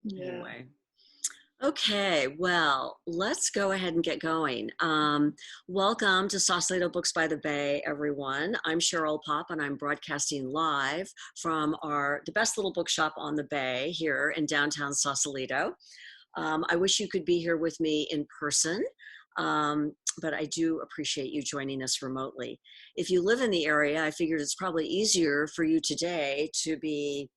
Yeah. Anyway. Okay, well, let's go ahead and get going. Welcome to Sausalito Books by the Bay, everyone. I'm Cheryl Pop, and I'm broadcasting live from the best little bookshop on the Bay here in downtown Sausalito. I wish you could be here with me in person, but I do appreciate you joining us remotely. If you live in the area, I figured it's probably easier for you today to be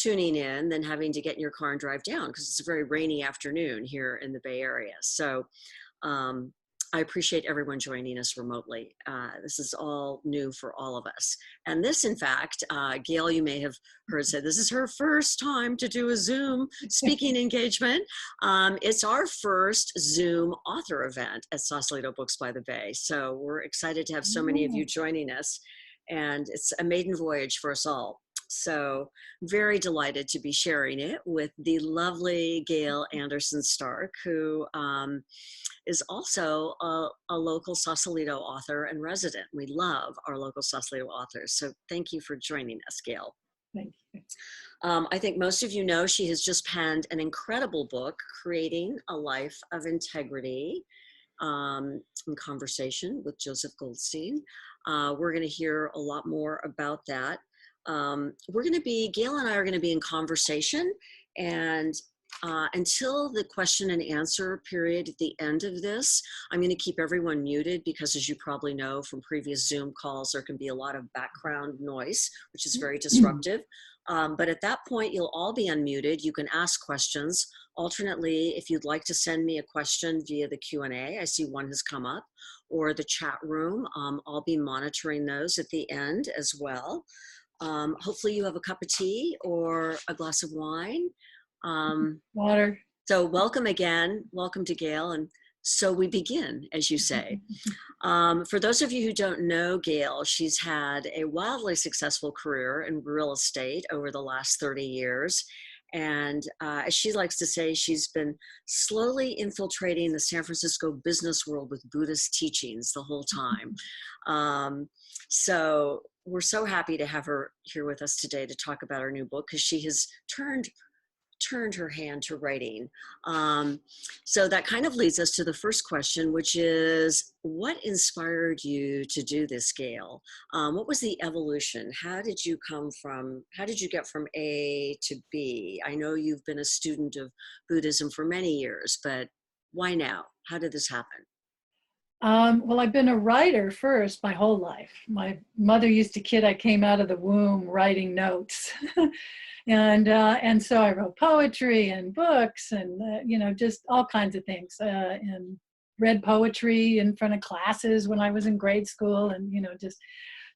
tuning in than having to get in your car and drive down because it's a very rainy afternoon here in the Bay Area. So um, I appreciate everyone joining us remotely. This is all new for all of us. And this, in fact, Gail, you may have heard said, this is her first time to do a Zoom speaking engagement. It's our first Zoom author event at Sausalito Books by the Bay. So we're excited to have so many of you joining us. And it's a maiden voyage for us all. So very delighted to be sharing it with the lovely Gail Andersen Stark, who is also a local Sausalito author and resident. We love our local Sausalito authors. So thank you for joining us, Gail. Thank you. I think most of you know she has just penned an incredible book, Creating a Life of Integrity, in conversation with Joseph Goldstein. We're going to hear a lot more about that. Gail and I are going to be in conversation, and until the question and answer period at the end of this, I'm going to keep everyone muted because, as you probably know from previous Zoom calls, there can be a lot of background noise, which is very disruptive. But at that point, you'll all be unmuted. You can ask questions. Alternately, if you'd like to send me a question via the Q&A, I see one has come up, or the chat room, I'll be monitoring those at the end as well. Hopefully you have a cup of tea or a glass of wine. Water. So welcome again. Welcome to Gail. And so we begin, as you say. For those of you who don't know Gail, she's had a wildly successful career in real estate over the last 30 years. And as she likes to say, she's been slowly infiltrating the San Francisco business world with Buddhist teachings the whole time. So we're so happy to have her here with us today to talk about her new book, because she has turned her hand to writing. So that kind of leads us to the first question, which is, what inspired you to do this, Gail? What was the evolution? How did you get from A to B? I know you've been a student of Buddhism for many years, but why now? How did this happen? Well, I've been a writer first my whole life. My mother used to kid I came out of the womb writing notes. And so I wrote poetry and books and, just all kinds of things, and read poetry in front of classes when I was in grade school. And,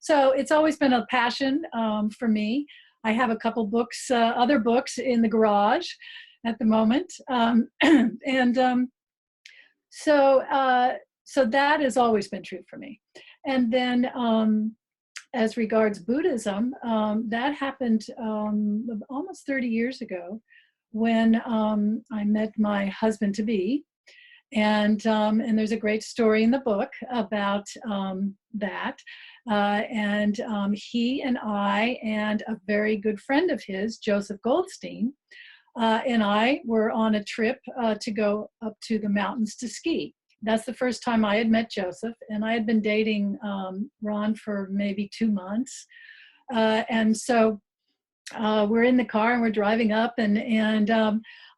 so it's always been a passion for me. I have a couple books, other books in the garage at the moment. So that has always been true for me. And then as regards Buddhism, that happened almost 30 years ago when I met my husband-to-be. And there's a great story in the book about that. He and I and a very good friend of his, Joseph Goldstein, and I were on a trip to go up to the mountains to ski. That's the first time I had met Joseph, and I had been dating Ron for maybe 2 months. And so we're in the car and we're driving up, and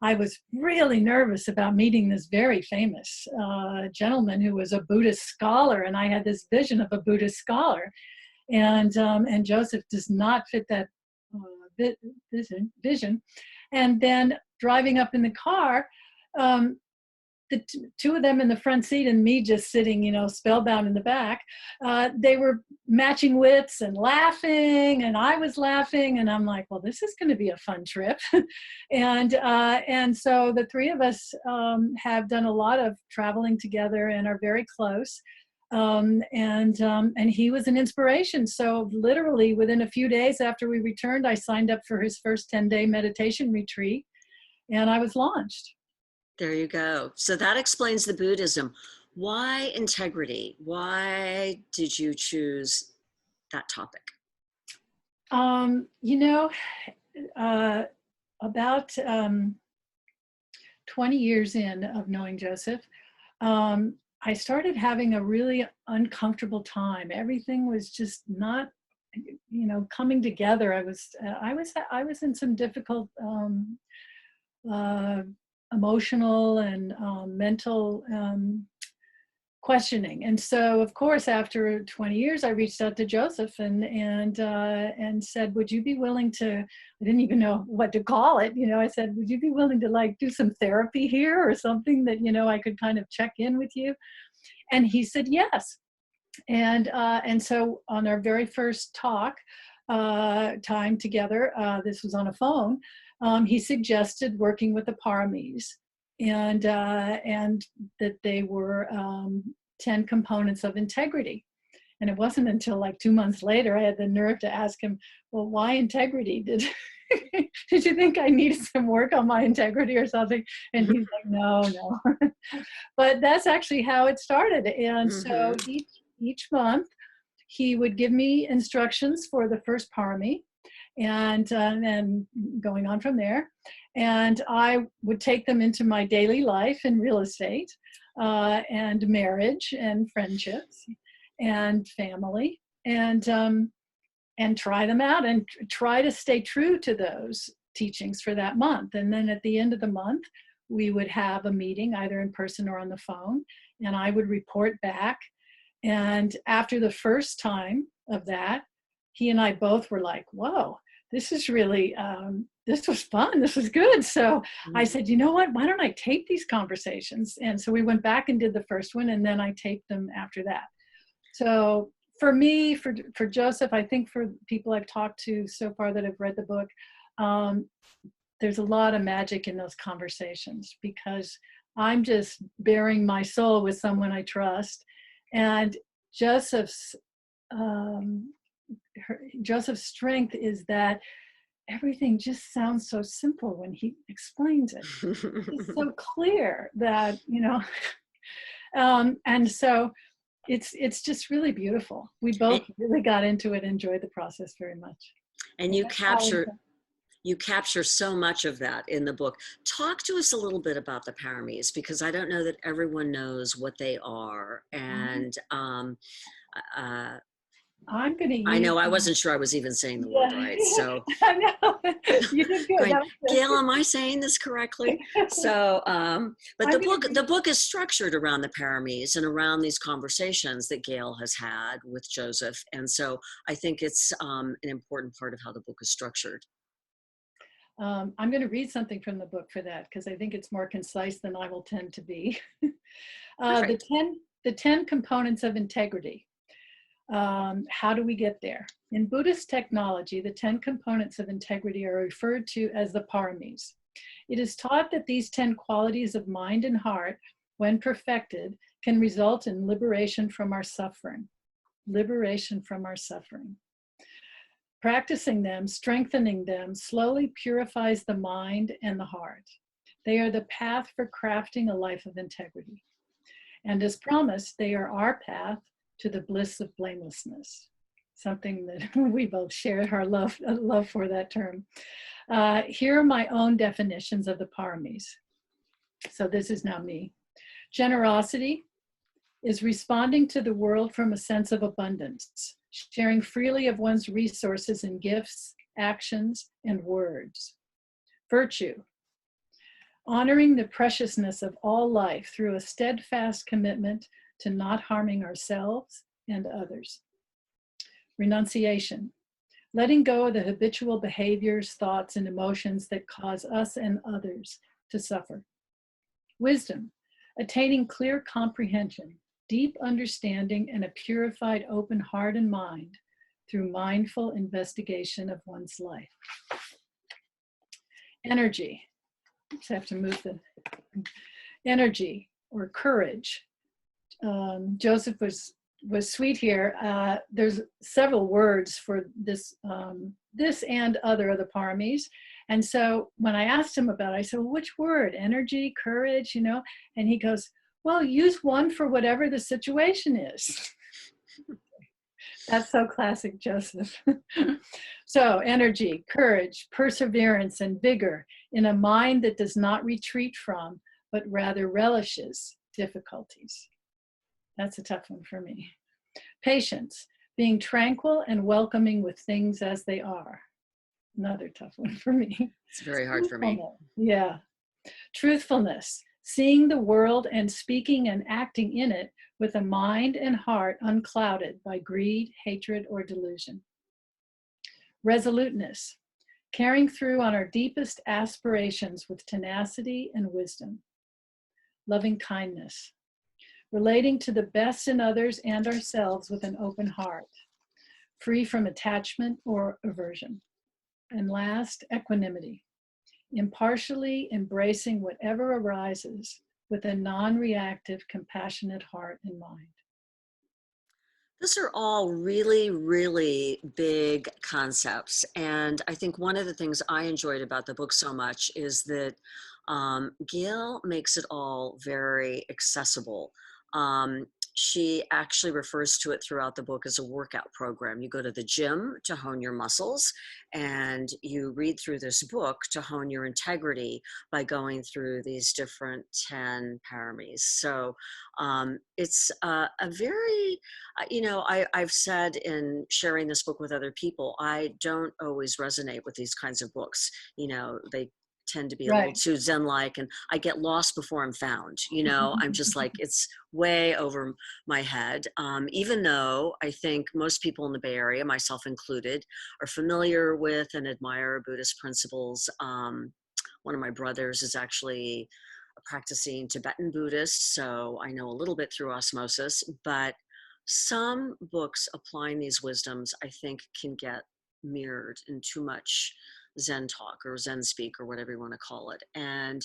I was really nervous about meeting this very famous gentleman who was a Buddhist scholar, and I had this vision of a Buddhist scholar. And Joseph does not fit that vision. And then driving up in the car, the two of them in the front seat and me just sitting, spellbound in the back, they were matching wits and laughing, and I was laughing, and I'm like, well, this is going to be a fun trip. And so the three of us have done a lot of traveling together and are very close. And he was an inspiration. So literally within a few days after we returned, I signed up for his first 10-day meditation retreat, and I was launched. There you go. So that explains the Buddhism. Why integrity? Why did you choose that topic? About 20 years in of knowing Joseph, I started having a really uncomfortable time. Everything was just not, coming together. I was in some difficult uh, emotional and mental questioning. And so, of course, after 20 years, I reached out to Joseph and said, "Would you be willing to?" I didn't even know what to call it. I said, "Would you be willing to like do some therapy here or something that I could kind of check in with you?" And he said yes. And so on our very first talk time together, this was on a phone. He suggested working with the paramis, and that they were 10 components of integrity. And it wasn't until like 2 months later I had the nerve to ask him, "Well, why integrity? Did you think I needed some work on my integrity or something?" And he's like, "No, no." But that's actually how it started. And so each month he would give me instructions for the first parami, and then going on from there. And I would take them into my daily life in real estate, and marriage and friendships and family, and try them out and try to stay true to those teachings for that month. And then at the end of the month, we would have a meeting either in person or on the phone, and I would report back. And after the first time of that, he and I both were like, "Whoa, this is really, this was fun. This was good." So I said, "You know what? Why don't I tape these conversations?" And so we went back and did the first one, and then I taped them after that. So for me, for Joseph, I think for people I've talked to so far that have read the book, there's a lot of magic in those conversations, because I'm just bearing my soul with someone I trust. And Joseph's Joseph's strength is that everything just sounds so simple when he explains it. It's so clear that and so it's just really beautiful. We both really got into it, enjoyed the process very much. And you capture so much of that in the book. Talk to us a little bit about the paramis, because I don't know that everyone knows what they are. And I'm going to use. I know I wasn't sure I was even saying the word right. So I know you did good. Going, Gail, am I saying this correctly? So, but the book is structured around the paramis and around these conversations that Gail has had with Joseph, and so I think it's an important part of how the book is structured. I'm going to read something from the book for that, because I think it's more concise than I will tend to be. The 10 components of integrity. How do we get there? In Buddhist technology, the 10 components of integrity are referred to as the paramis. It is taught that these 10 qualities of mind and heart, when perfected, can result in liberation from our suffering. Liberation from our suffering. Practicing them, strengthening them, slowly purifies the mind and the heart. They are the path for crafting a life of integrity. And as promised, they are our path to the bliss of blamelessness, something that we both share our love for that term. Here are my own definitions of the paramis. So this is now me. Generosity is responding to the world from a sense of abundance, sharing freely of one's resources in gifts, actions, and words. Virtue, honoring the preciousness of all life through a steadfast commitment to not harming ourselves and others. Renunciation, letting go of the habitual behaviors, thoughts, and emotions that cause us and others to suffer. Wisdom, attaining clear comprehension, deep understanding, and a purified open heart and mind through mindful investigation of one's life. Energy, just have to move the energy or courage. Joseph was sweet here. There's several words for this and other of the paramis. And so when I asked him about it, I said, "Well, which word? Energy, courage, And he goes, "Well, use one for whatever the situation is." That's so classic Joseph. So energy, courage, perseverance, and vigor in a mind that does not retreat from, but rather relishes difficulties. That's a tough one for me. Patience, being tranquil and welcoming with things as they are. Another tough one for me. It's very hard for me. Yeah. Truthfulness, seeing the world and speaking and acting in it with a mind and heart unclouded by greed, hatred, or delusion. Resoluteness, carrying through on our deepest aspirations with tenacity and wisdom. Loving kindness, relating to the best in others and ourselves with an open heart, free from attachment or aversion. And last, equanimity, impartially embracing whatever arises with a non-reactive, compassionate heart and mind. Those are all really, really big concepts. And I think one of the things I enjoyed about the book so much is that Gail makes it all very accessible. She actually refers to it throughout the book as a workout program. You go to the gym to hone your muscles, and you read through this book to hone your integrity by going through these different 10 paramis. So it's a very, I've said in sharing this book with other people, I don't always resonate with these kinds of books. They tend to be a little too Zen-like, and I get lost before I'm found. I'm just like, it's way over my head. Even though I think most people in the Bay Area, myself included, are familiar with and admire Buddhist principles. One of my brothers is actually a practicing Tibetan Buddhist, so I know a little bit through osmosis, but some books applying these wisdoms, I think, can get mirrored in too much Zen talk or Zen speak or whatever you want to call it. And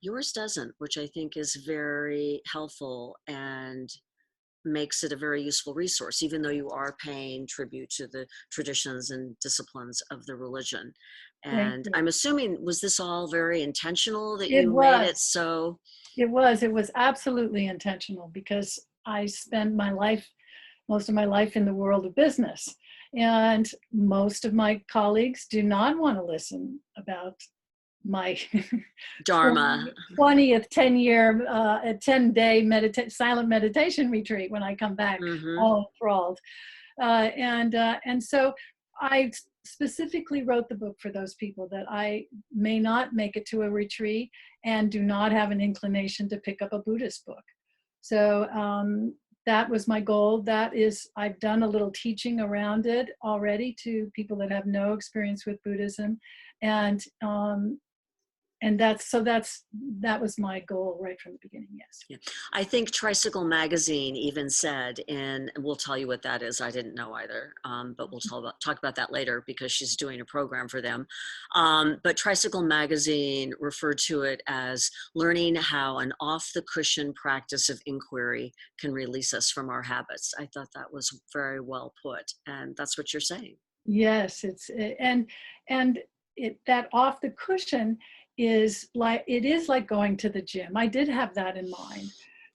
yours doesn't, which I think is very helpful and makes it a very useful resource, even though you are paying tribute to the traditions and disciplines of the religion. And I'm assuming, was this all very intentional that you made it so? It was absolutely intentional, because I spent most of my life in the world of business. And most of my colleagues do not want to listen about my Dharma 20th 10-day silent meditation retreat when I come back all enthralled. And so I specifically wrote the book for those people that I may not make it to a retreat and do not have an inclination to pick up a Buddhist book. So that was my goal. I've done a little teaching around it already to people that have no experience with Buddhism. And that was my goal right from the beginning. Yes. Yeah. I think Tricycle Magazine even said, and we'll tell you what that is. I didn't know either, but we'll talk about that later because she's doing a program for them. But Tricycle Magazine referred to it as learning how an off-the-cushion practice of inquiry can release us from our habits. I thought that was very well put, and that's what you're saying. Yes, that off the cushion is like going to the gym. I did have that in mind,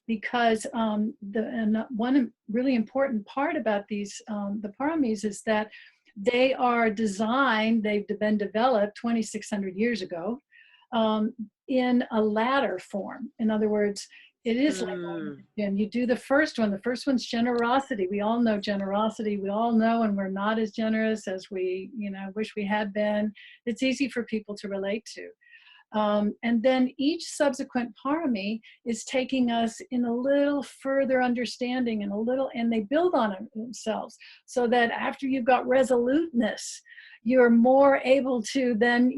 because one really important part about these the paramis is that they've been developed 2,600 years ago in a ladder form. In other words, it is like going to the gym. You do the first one. The first one's generosity. We all know generosity. We all know, and we're not as generous as we wish we had been. It's easy for people to relate to. And then each subsequent parami is taking us in a little further understanding and they build on themselves, so that after you've got resoluteness, you're more able to then,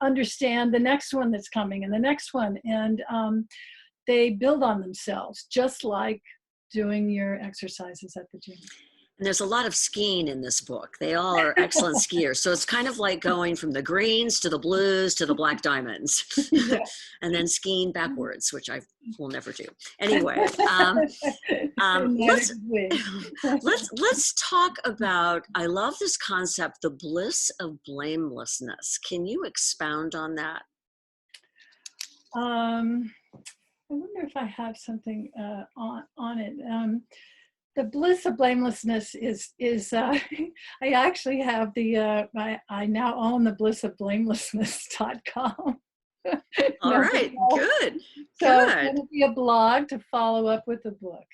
understand the next one that's coming and the next one. And they build on themselves, just like doing your exercises at the gym. And there's a lot of skiing in this book. They all are excellent skiers. So it's kind of like going from the greens to the blues to the black diamonds, and then skiing backwards, which I will never do. Anyway, let's talk about, I love this concept, the bliss of blamelessness. Can you expound on that? I wonder if I have something on it. the bliss of blamelessness is I actually have I now own the blissofblamelessness.com. All right, good, So good. it'll be a blog to follow up with the book.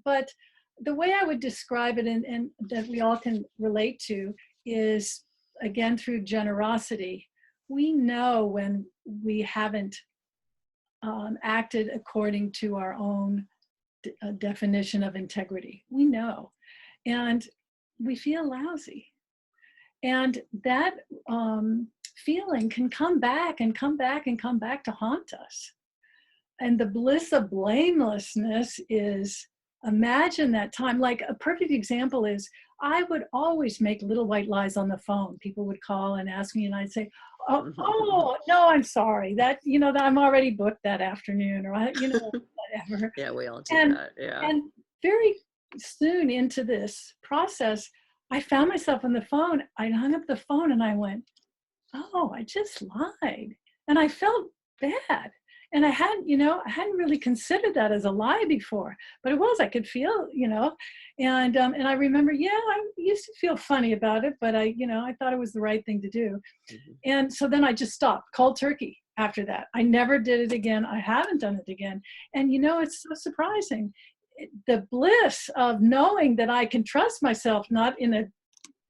But the way I would describe it, and that we all can relate to, is again through generosity. We know when we haven't acted according to our own definition of integrity. We know, and we feel lousy, and that feeling can come back and come back and come back to haunt us. And the bliss of blamelessness is, imagine that time. Like a perfect example is, I would always make little white lies on the phone. People would call and ask me, and I'd say, oh no, I'm sorry, that that I'm already booked that afternoon, or whatever. Yeah, we all do And that. Yeah. and very soon into this process, I found myself on the phone. I hung up the phone and I went, oh, I just lied. And I felt bad. And I hadn't really considered that as a lie before, but it was, I could feel, and I remember, I used to feel funny about it, but I thought it was the right thing to do. Mm-hmm. And so then I just stopped cold turkey after that. I never did it again. I haven't done it again. And it's so surprising. The bliss of knowing that I can trust myself, not in a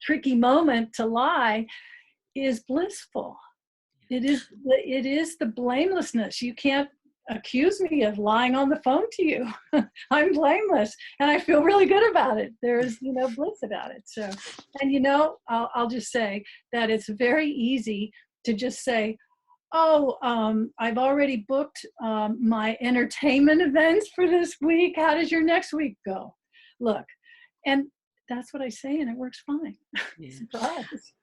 tricky moment to lie, is blissful. It is the blamelessness. You can't accuse me of lying on the phone to you. I'm blameless, and I feel really good about it. There's bliss about it. So, and I'll just say that it's very easy to just say, oh, I've already booked my entertainment events for this week. How does your next week go? Look, and that's what I say, and it works fine. Yeah. Surprise.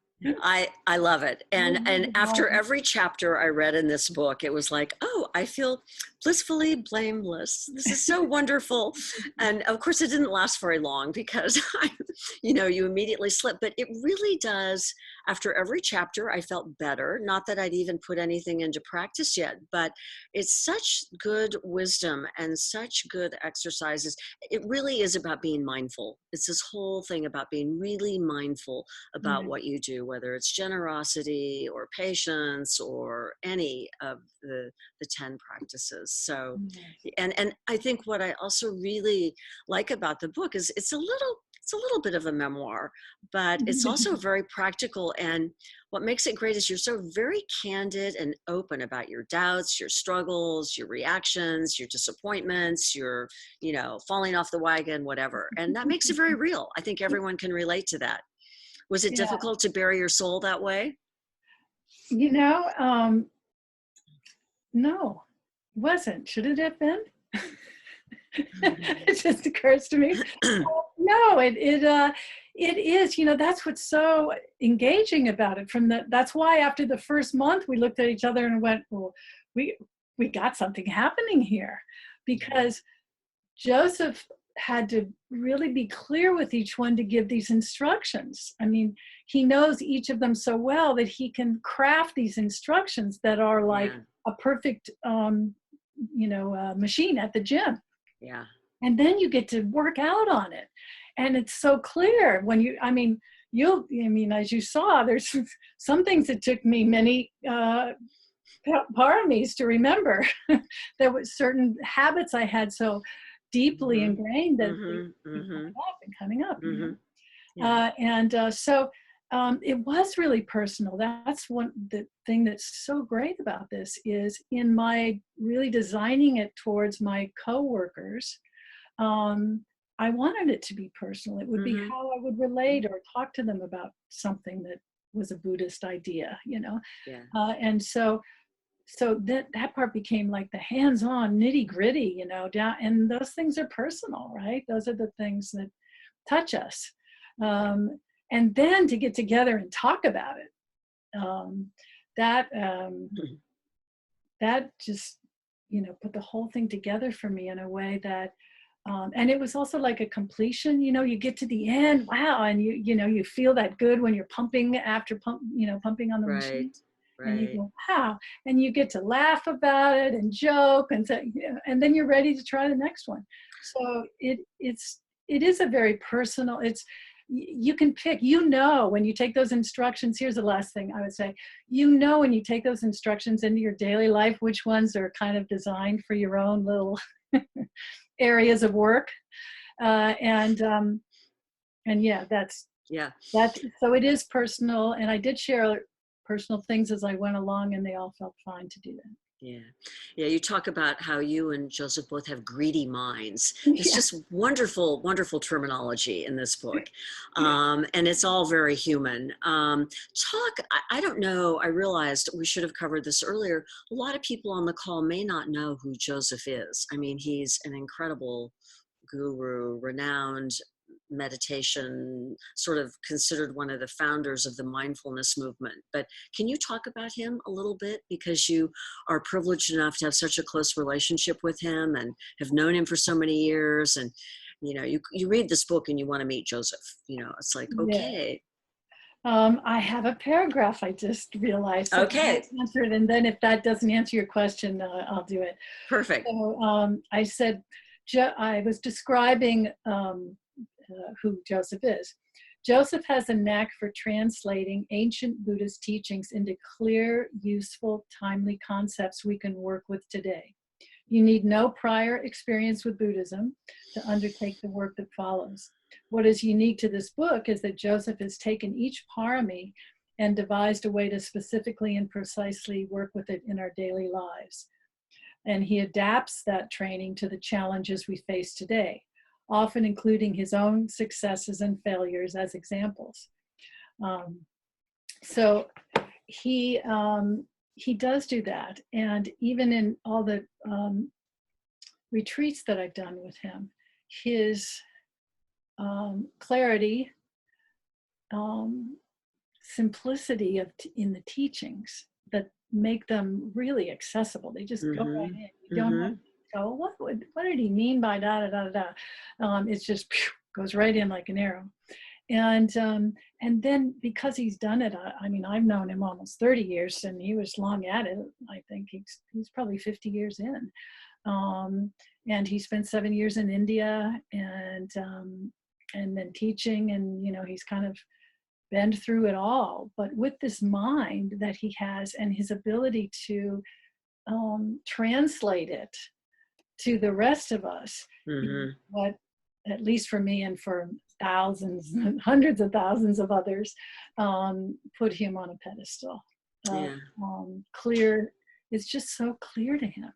I love it. And after every chapter I read in this book, it was like, oh, I feel blissfully blameless. This is so wonderful. And of course, it didn't last very long because, you immediately slip. But it really does. After every chapter, I felt better. Not that I'd even put anything into practice yet, but it's such good wisdom and such good exercises. It really is about being mindful. It's this whole thing about being really mindful about what you do, whether it's generosity or patience or any of the 10 practices. So, and I think what I also really like about the book is it's a little bit of a memoir, but it's also very practical. And what makes it great is you're so very candid and open about your doubts, your struggles, your reactions, your disappointments, your, falling off the wagon, whatever. And that makes it very real. I think everyone can relate to that. Was it difficult to bare your soul that way? No, it wasn't. Should it have been? It just occurs to me. No, it is. That's what's so engaging about it. That's why after the first month we looked at each other and went, well, we got something happening here, because Joseph had to really be clear with each one to give these instructions. I mean, he knows each of them so well that he can craft these instructions that are like a perfect, machine at the gym. Yeah. And then you get to work out on it. And it's so clear when as you saw, there's some things that took me many paramis to remember. There were certain habits I had so deeply ingrained that they keep coming up. So it was really personal. That's the thing that's so great about this is in my really designing it towards my coworkers. I wanted it to be personal. It would be how I would relate or talk to them about something that was a Buddhist idea, and so that part became like the hands-on nitty-gritty, down, and those things are personal, right? Those are the things that touch us. And then to get together and talk about it, that just, put the whole thing together for me in a way that, and it was also like a completion, you get to the end, wow, and you feel that good when you're pumping after pumping on the machine. And you right. go, wow. And you get to laugh about it and joke and say, yeah, and then you're ready to try the next one. So it is a very personal, you can pick, when you take those instructions, here's the last thing I would say, when you take those instructions into your daily life, which ones are kind of designed for your own little areas of work. And yeah, Yeah. so it is personal. And I did share personal things as I went along, and they all felt fine to do that. Yeah. Yeah. You talk about how you and Joseph both have greedy minds. It's Yeah. just wonderful, wonderful terminology in this book. And it's all very human. I don't know, I realized we should have covered this earlier. A lot of people on the call may not know who Joseph is. I mean, he's an incredible guru, renowned meditation, sort of considered one of the founders of the mindfulness movement. But can you talk about him a little bit? Because you are privileged enough to have such a close relationship with him and have known him for so many years. And, you read this book and you want to meet Joseph. It's like, Yeah. okay. I have a paragraph I just realized. So Okay, let's answer it. And then if that doesn't answer your question, I'll do it. perfect. So I said, I was describing who Joseph is. Joseph has a knack for translating ancient Buddhist teachings into clear, useful, timely concepts we can work with today. You need no prior experience with Buddhism to undertake the work that follows. What is unique to this book is that Joseph has taken each parami and devised a way to specifically and precisely work with it in our daily lives. And he adapts that training to the challenges we face today, often including his own successes and failures as examples. So he does do that. And even in all the retreats that I've done with him, his clarity, simplicity in the teachings that make them really accessible. They just go right Mm-hmm. in. You don't have Mm-hmm. to go, what did he mean by da da da da? It's just goes right in like an arrow. And then because he's done it, I mean, I've known him almost 30 years, and he was long at it. I think he's probably 50 years in. And he spent 7 years in India, and then teaching, and he's kind of been through it all. But with this mind that he has and his ability to translate it to the rest of us, Mm-hmm. what, at least for me and for thousands, hundreds of thousands of others, put him on a pedestal. Yeah. Clear, it's just so clear to him.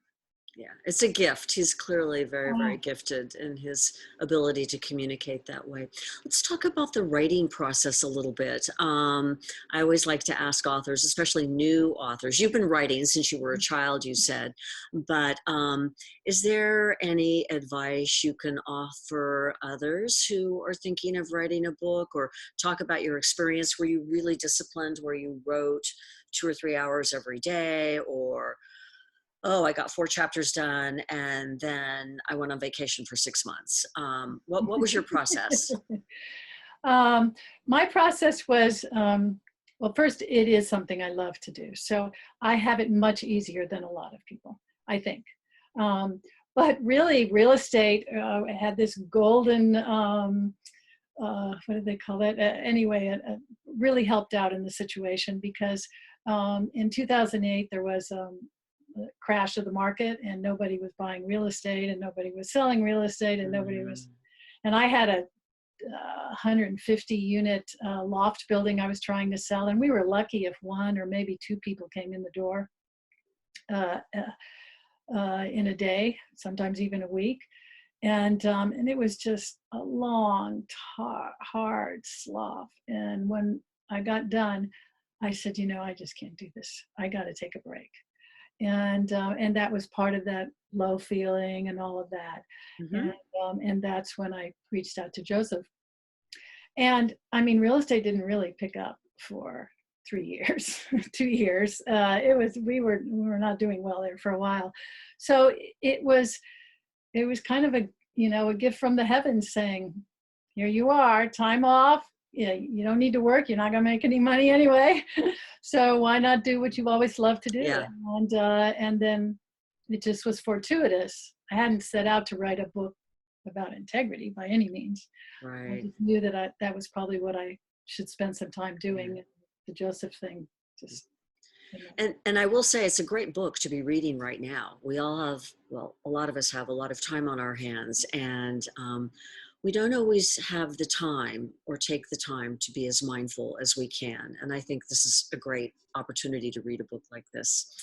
Yeah, it's a gift. He's clearly very, very Oh, gifted in his ability to communicate that way. Let's talk about the writing process a little bit. I always like to ask authors, especially new authors. You've been writing since you were a child, you said, but is there any advice you can offer others who are thinking of writing a book, or talk about your experience? Were you really disciplined, where you wrote 2 or 3 hours every day, or oh, I got 4 chapters done and then I went on vacation for 6 months? What was your process? my process was, well, first, it is something I love to do. So I have it much easier than a lot of people, I think. But really, real estate had this golden, what do they call it? Anyway, it really helped out in the situation because in 2008, there was a crash of the market, and nobody was buying real estate, and nobody was selling real estate, and nobody was, and I had a 150 unit loft building I was trying to sell, and we were lucky if 1 or maybe 2 people came in the door in a day, sometimes even a week. And it was just a long, hard slough. And when I got done, I said, I just can't do this. I got to take a break. And that was part of that low feeling and all of that. Mm-hmm. And that's when I reached out to Joseph. And I mean, real estate didn't really pick up for 3 years, 2 years. We were not doing well there for a while. So it was kind of a gift from the heavens saying, here you are, time off, yeah, you don't need to work. You're not going to make any money anyway. So why not do what you've always loved to do? Yeah. And then it just was fortuitous. I hadn't set out to write a book about integrity by any means. I Right. just knew that that was probably what I should spend some time doing. Yeah. The Joseph thing, just, you know. And I will say it's a great book to be reading right now. We all have, well, a lot of us have a lot of time on our hands, and we don't always have the time or take the time to be as mindful as we can. And I think this is a great opportunity to read a book like this.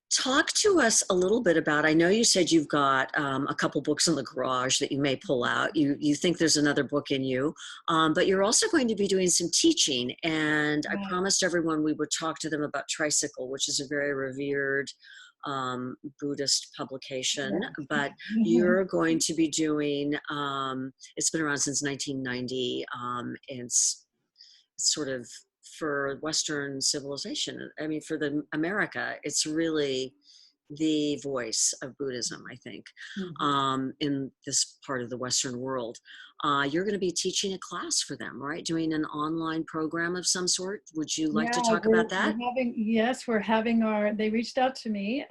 Talk to us a little bit about, I know you said you've got a couple books in the garage that you may pull out. You think there's another book in you, but you're also going to be doing some teaching. And I Right. promised everyone we would talk to them about Tricycle, which is a very revered Buddhist publication. But you're going to be doing, it's been around since 1990. And it's sort of for Western civilization. I mean, for the America, it's really the voice of Buddhism, I think, in this part of the Western world. You're going to be teaching a class for them, right? Doing an online program of some sort. Would you like to Yeah, talk about that? we're having they reached out to me.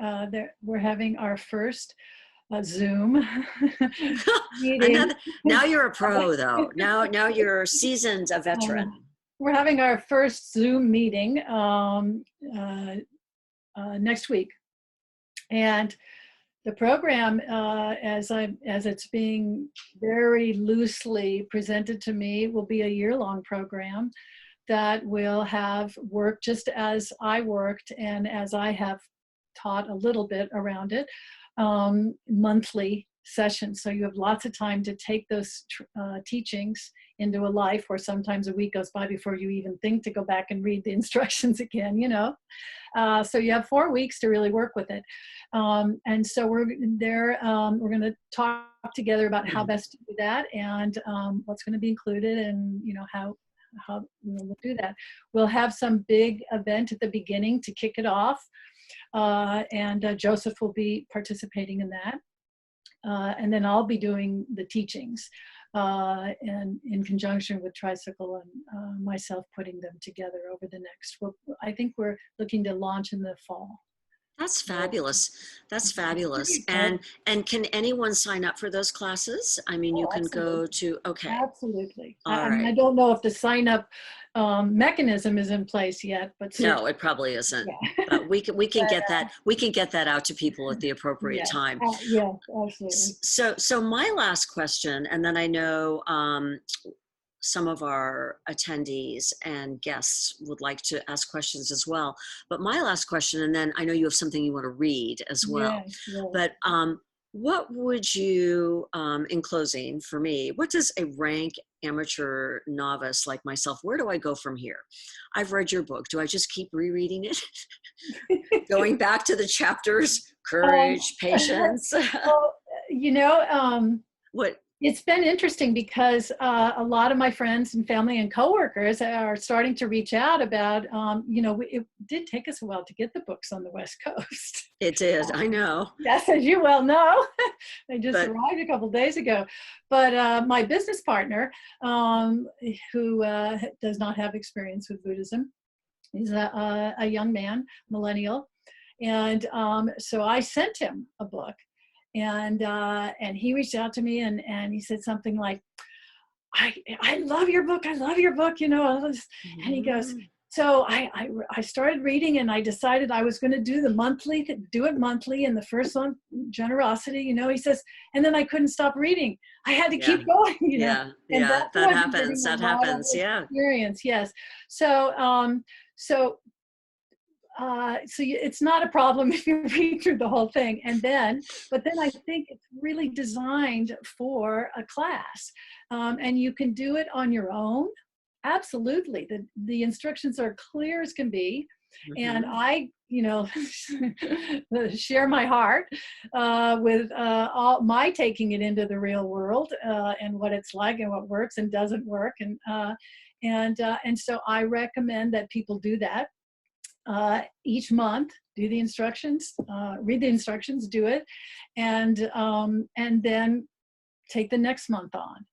We're having our first Zoom meeting. Now you're a pro, though. Now you're seasoned, a Uh, veteran. we're having our first Zoom meeting next week, and the program, as it's being very loosely presented to me, will be a year-long program that will have work just as I worked and as I have taught a little bit around it, monthly sessions. So you have lots of time to take those teachings into a life where sometimes a week goes by before you even think to go back and read the instructions again, you know. So you have 4 weeks to really work with it. And so we're going to talk together about how best to do that, and what's going to be included, and, you know, how we'll do that. We'll have some big event at the beginning to kick it off, and Joseph will be participating in that. And then I'll be doing the teachings, and in conjunction with Tricycle and myself putting them together over the next, I think we're looking to launch in the fall. That's fabulous. That's fabulous. And can anyone sign up for those classes? I mean, you can go to, okay. Absolutely. All I mean, I right. don't know if the sign up mechanism is in place yet, but No, it probably isn't. yeah. But we can get that, we can get that out to people at the appropriate Yeah, time. yeah, absolutely. So my last question, and then I know some of our attendees and guests would like to ask questions as well. But my last question, and then I know you have something you want to read as well. Yes, yes. But what would you, in closing for me, what does a rank amateur novice like myself, where do I go from here? I've read your book. Do I just keep rereading it? Going back to the chapters, courage, patience? Well, you know, What? it's been interesting because a lot of my friends and family and coworkers are starting to reach out about, you know, it did take us a while to get the books on the West Coast. It did, I know. Yes, as you well know, they just But arrived a couple of days ago. But my business partner, who does not have experience with Buddhism, he's a young man, millennial, and so I sent him a book. And he reached out to me, and he said something like, I love your book. I love your book. You know, and he goes, so I started reading, and I decided I was going to do do it monthly. And the first one, generosity, you know, he says, and then I couldn't stop reading. I had to keep going, you know. Yeah, And yeah, that's that what happens. That happens. Yeah. experience. Yes. So, it's not a problem if you read through the whole thing, but then I think it's really designed for a class, and you can do it on your own. Absolutely, the instructions are clear as can be, and I, you know, share my heart with all my taking it into the real world, and what it's like and what works and doesn't work, and so I recommend that people do that. Each month, do the instructions, read the instructions, do it, and then take the next month on.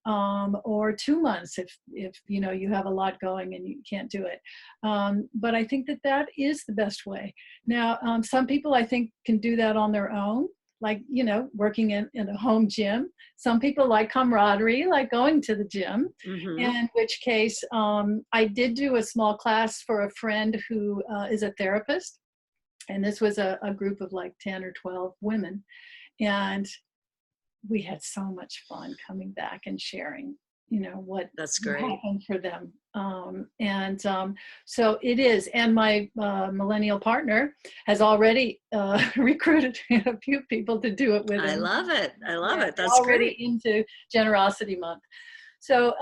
or 2 months if you know you have a lot going and you can't do it. But I think that that is the best way. Now, some people I think can do that on their own, like, you know, working in a home gym. Some people like camaraderie, like going to the gym, in which case I did do a small class for a friend who is a therapist. And this was a group of like 10 or 12 women. And we had so much fun coming back and sharing, you know, what That's great. happened for them. So it is. And my millennial partner has already recruited a few people to do it with him. I love it. I love it. That's already great. into Generosity Month. So,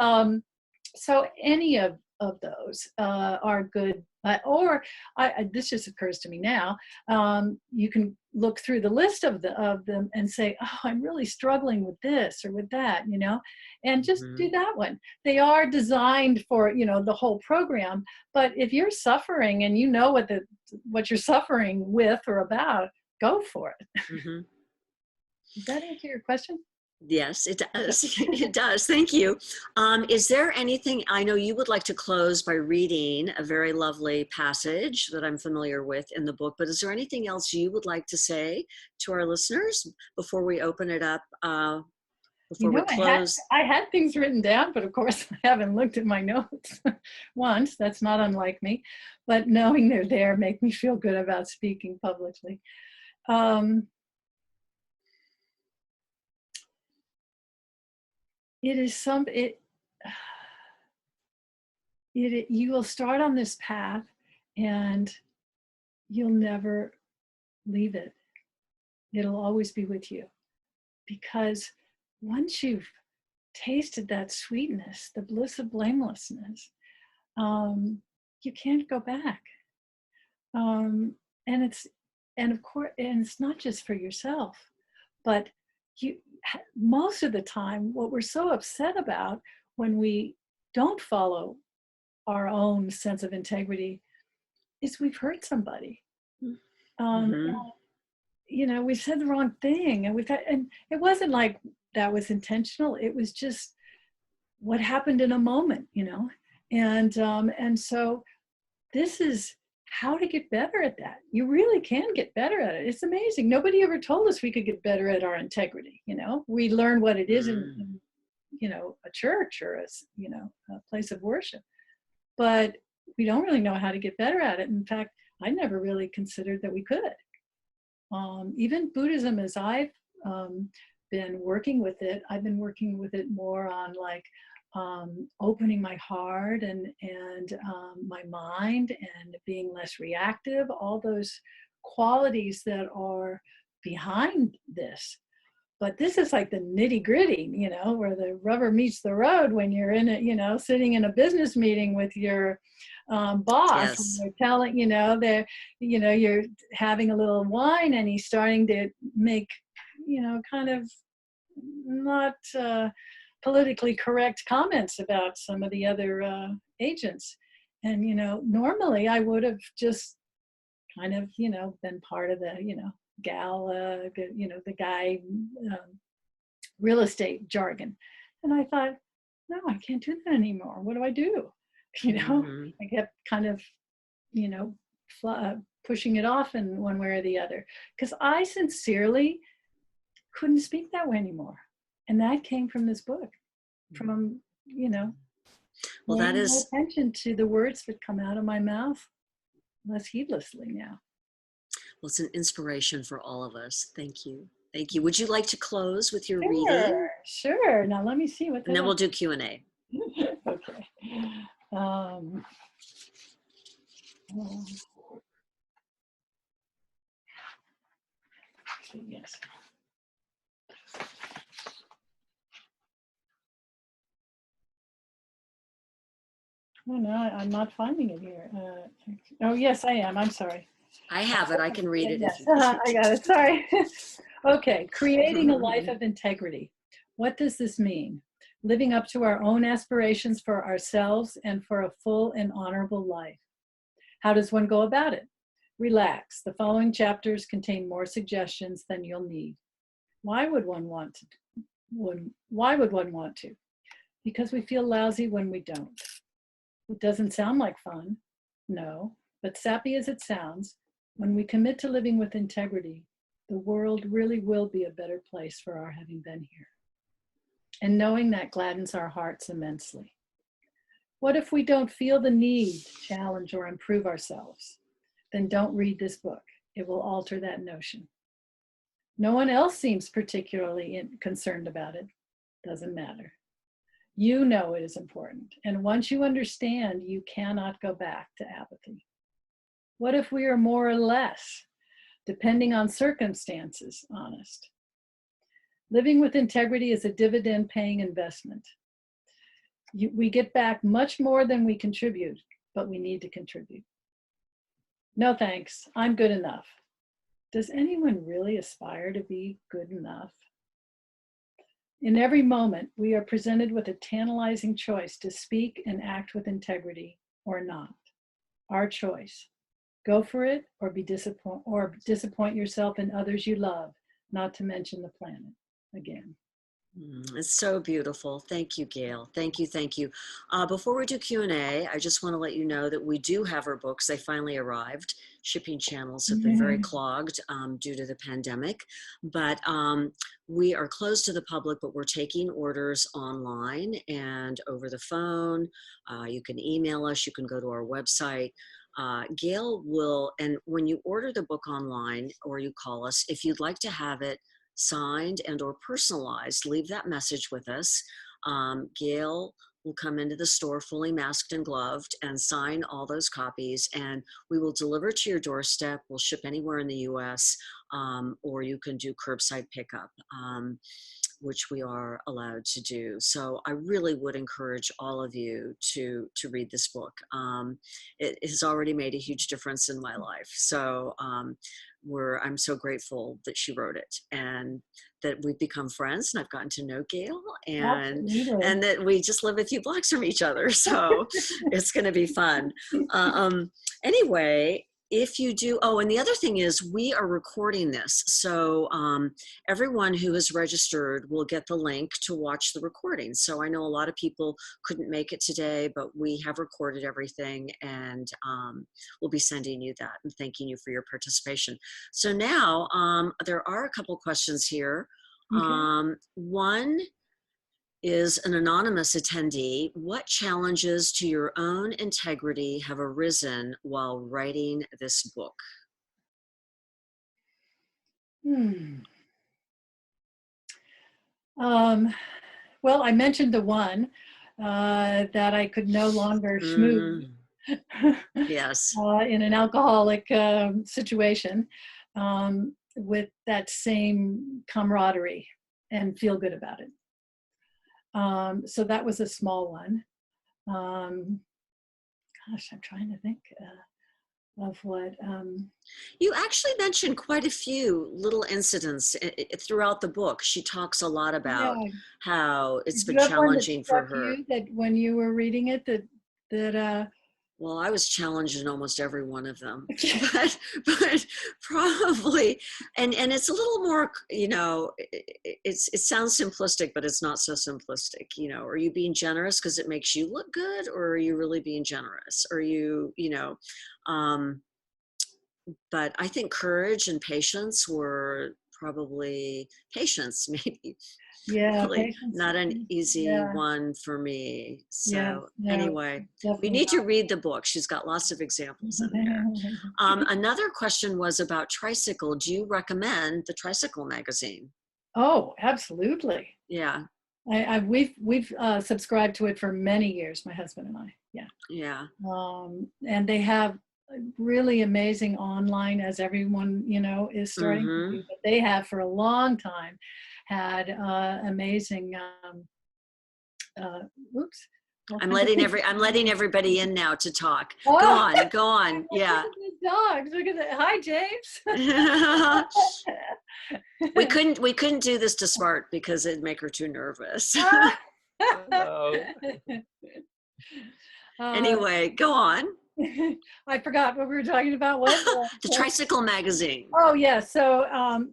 so any of those are good. This just occurs to me now. You can look through the list of them and say, oh, I'm really struggling with this or with that, you know, and just do that one. They are designed for, you know, the whole program. But if you're suffering and you know what you're suffering with or about, go for it. Does that answer your question? Yes, it does. It does. Thank you. Is there anything, I know you would like to close by reading a very lovely passage that I'm familiar with in the book, but is there anything else you would like to say to our listeners before we open it up, before we close? I had things written down, but of course I haven't looked at my notes once. That's not unlike me, but knowing they're there make me feel good about speaking publicly. It is you will start on this path and you'll never leave it. It'll always be with you, because once you've tasted that sweetness, the bliss of blamelessness, you can't go back. And of course, and it's not just for yourself, but most of the time, what we're so upset about when we don't follow our own sense of integrity is we've hurt somebody. You know, we said the wrong thing, and it wasn't like that was intentional. It was just what happened in a moment, you know. And so this is how to get better at that. You really can get better at it. It's amazing. Nobody ever told us we could get better at our integrity. You know, we learn what it is in you know, a church or a place of worship, but we don't really know how to get better at it. In fact, I never really considered that we could. Even Buddhism, as I've been working with it, I've been working with it more on like opening my heart and my mind and being less reactive, all those qualities that are behind this. But this is like the nitty gritty, you know, where the rubber meets the road when you're in it, you know, sitting in a business meeting with your boss. Yes. And they're telling, you know, you're having a little wine and he's starting to make, you know, kind of not politically correct comments about some of the other agents. And, you know, normally I would have just kind of, you know, been part of the, you know, gal, you know, the guy, real estate jargon. And I thought, no, I can't do that anymore. What do I do? You know, I kept kind of, you know, pushing it off in one way or the other, because I sincerely couldn't speak that way anymore. And that came from this book, from, you know, well, that is attention to the words that come out of my mouth less heedlessly now. Well, it's an inspiration for all of us. Thank you. Thank you. Would you like to close with your reading? Sure. Now let me see what. And then we'll do Q&A. Okay. Yes. Oh no, I'm not finding it here. Oh yes, I am. I'm sorry. I have it. I can read it. Yes. I got it. Sorry. Okay. Creating a life of integrity. What does this mean? Living up to our own aspirations for ourselves and for a full and honorable life. How does one go about it? Relax. The following chapters contain more suggestions than you'll need. Why would one want to? because we feel lousy when we don't. It doesn't sound like fun, no, but sappy as it sounds, when we commit to living with integrity, the world really will be a better place for our having been here. And knowing that gladdens our hearts immensely. What if we don't feel the need to challenge or improve ourselves? Then don't read this book. It will alter that notion. No one else seems particularly concerned about it. Doesn't matter. You know it is important. And once you understand, you cannot go back to apathy. What if we are more or less, depending on circumstances, honest? Living with integrity is a dividend-paying investment. We get back much more than we contribute, but we need to contribute. No thanks, I'm good enough. Does anyone really aspire to be good enough? In every moment, we are presented with a tantalizing choice to speak and act with integrity or not. Our choice. Go for it or disappoint yourself and others you love, not to mention the planet again. It's so beautiful. Thank you, Gail. Thank you. Thank you. Before we do Q&A, I just want to let you know that we do have our books. They finally arrived. Shipping channels have been very clogged due to the pandemic, but we are closed to the public, but we're taking orders online and over the phone. You can email us. You can go to our website. Gail will, and when you order the book online or you call us, if you'd like to have it signed and or personalized, leave that message with us. Gail will come into the store fully masked and gloved and sign all those copies, and we will deliver to your doorstep. We'll ship anywhere in the US, or you can do curbside pickup, which we are allowed to do. So I really would encourage all of you to read this book. It has already made a huge difference in my life. So I'm so grateful that she wrote it and that we've become friends, and I've gotten to know Gail, and that we just live a few blocks from each other. So it's going to be fun. Anyway, if you do, and the other thing is we are recording this. So everyone who is registered will get the link to watch the recording. So I know a lot of people couldn't make it today, but we have recorded everything, and we'll be sending you that and thanking you for your participation. So now there are a couple questions here. Okay. One is an anonymous attendee. What challenges to your own integrity have arisen while writing this book? Well, I mentioned the one that I could no longer schmooze. Yes. In an alcoholic situation with that same camaraderie and feel good about it. So that was a small one. Gosh, I'm trying to think of what. You actually mentioned quite a few little incidents throughout the book. She talks a lot about how it's been challenging for her. That when you were reading it, well, I was challenged in almost every one of them, but probably, and it's a little more, it sounds simplistic, but it's not so simplistic. Are you being generous because it makes you look good, or are you really being generous? Are you, but I think courage and patience were probably patience, maybe. Yeah, really not an easy one for me. So anyway, we need to read the book. She's got lots of examples in there. Another question was about Tricycle. Do you recommend the Tricycle magazine? Oh, absolutely. Yeah. We've subscribed to it for many years, my husband and I. Yeah. Yeah. And they have really amazing online, as everyone is starting to do, but they have for a long time had amazing oops. I'm letting everybody in now to talk. Oh. Go on. Yeah. Dogs. Look at that. Hi, James. we couldn't do this to Smart because it'd make her too nervous. Anyway, go on. I forgot what we were talking about. What? The Tricycle magazine. Oh, yeah. So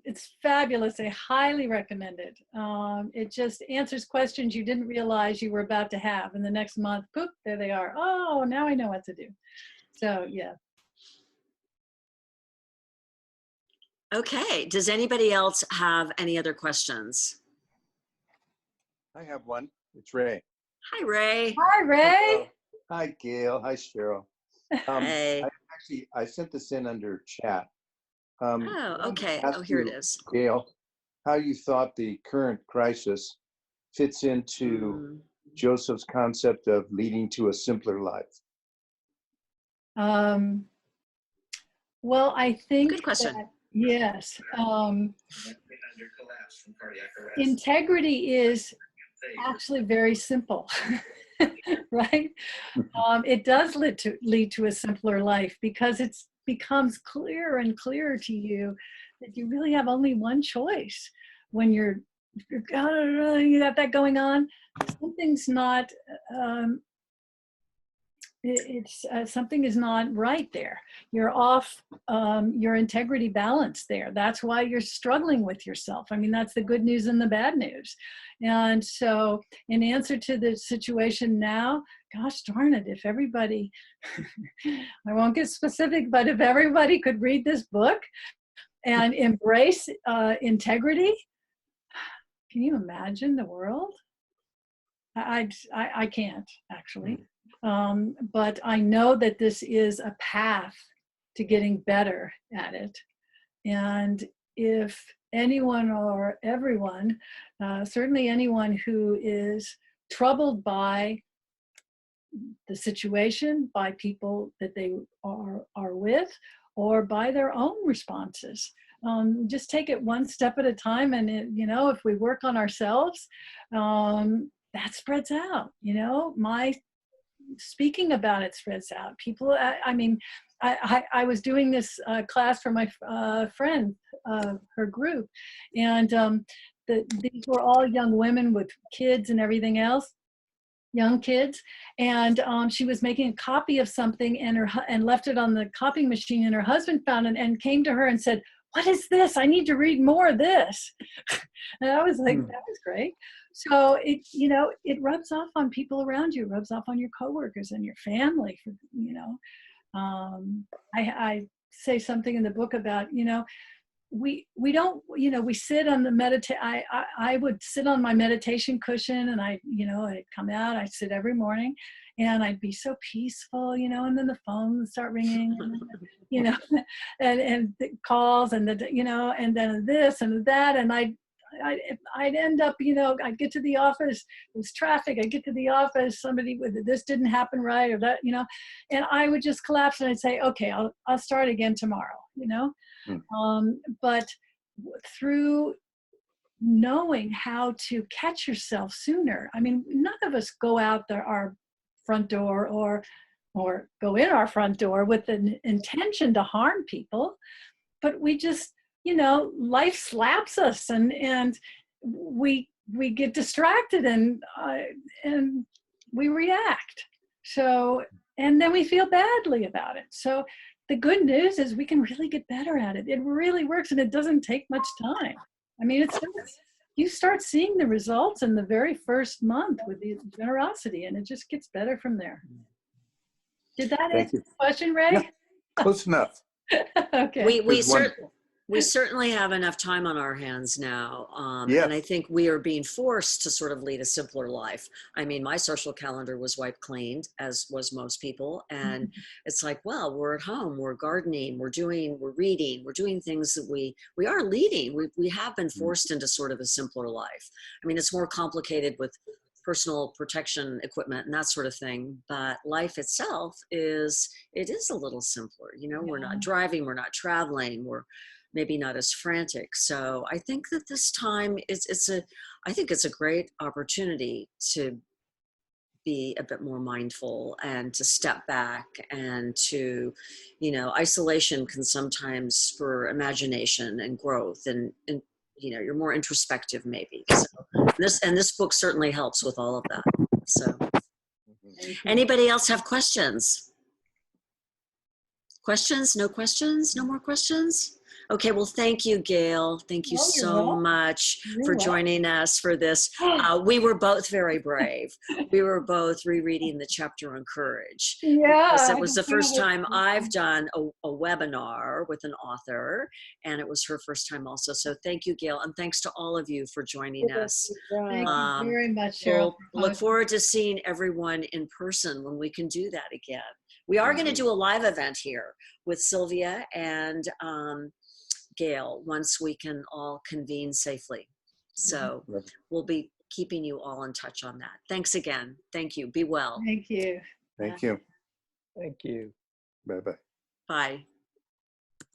it's fabulous. I highly recommend it. It just answers questions you didn't realize you were about to have. And the next month, poop, there they are. Oh, now I know what to do. So, yeah. Okay. Does anybody else have any other questions? I have one. It's Ray. Hi, Ray. Hi, Ray. Hello. Hi, Gail. Hi, Cheryl. Hey. I sent this in under chat. Oh, okay. Oh, here it is. Gail, how you thought the current crisis fits into Joseph's concept of leading to a simpler life. Well, I think Good question. that, yes. Integrity is actually very simple, right? It does lead to a simpler life because it becomes clearer and clearer to you that you really have only one choice when you got that going on. Something's not. Something is not right there. You're off your integrity balance there. That's why you're struggling with yourself. I mean, that's the good news and the bad news. And so in answer to the situation now, gosh darn it, if everybody, I won't get specific, but if everybody could read this book and embrace integrity, can you imagine the world? I can't, actually. But I know that this is a path to getting better at it. And if anyone or everyone, certainly anyone who is troubled by the situation, by people that they are with, or by their own responses, just take it one step at a time. And if we work on ourselves, that spreads out. My speaking about it spreads out. People, I was doing this class for my friend, her group, and these were all young women with kids and everything else, young kids, and she was making a copy of something and left it on the copying machine, and her husband found it and came to her and said, "What is this? I need to read more of this." And I was like, that was great. So it rubs off on people around you, rubs off on your coworkers and your family. I say something in the book about, we don't, we sit on the I would sit on my meditation cushion and I'd come out, I'd sit every morning and I'd be so peaceful, and then the phone would start ringing, and, and the calls and and then this and that. And I'd end up, I'd get to the office, it was traffic, I'd get to the office, somebody with this didn't happen right, or that, and I would just collapse and I'd say, okay, I'll start again tomorrow, but through knowing how to catch yourself sooner, I mean, none of us go out our front door or go in our front door with an intention to harm people, but we just, life slaps us and we get distracted and we react. So, and then we feel badly about it. So the good news is we can really get better at it. It really works and it doesn't take much time. I mean, you start seeing the results in the very first month with the generosity and it just gets better from there. Did that answer the question, Ray? Yeah, close enough. Okay. We certainly have enough time on our hands now. And I think we are being forced to sort of lead a simpler life. I mean, my social calendar was wiped cleaned, as was most people. And it's like, well, we're at home, we're gardening, we're reading, we're doing things that we are leading. We have been forced into sort of a simpler life. I mean, it's more complicated with personal protection equipment and that sort of thing. But life itself is a little simpler. We're not driving, we're not traveling, we're maybe not as frantic. So I think that this time I think it's a great opportunity to be a bit more mindful and to step back and to, isolation can sometimes spur imagination and growth and you're more introspective maybe. So this book certainly helps with all of that. So anybody else have questions? Questions? No questions? No more questions? Okay, well, thank you, Gail. Thank you Oh, you're so welcome. much You're for welcome. joining us for this. We were both very brave. We were both rereading the chapter on courage. Yeah, Because it I was can the feel first it. time I've done a webinar with an author, and it was her first time also. So thank you, Gail, and thanks to all of you for joining us. Thank you very much, Cheryl. We'll look forward to seeing everyone in person when we can do that again. We are going to do a live event here with Sylvia and Gail once we can all convene safely. So we'll be keeping you all in touch on that. Thanks again. Thank you. Be well. Thank you. Thank you. Thank you. Bye-bye. Bye.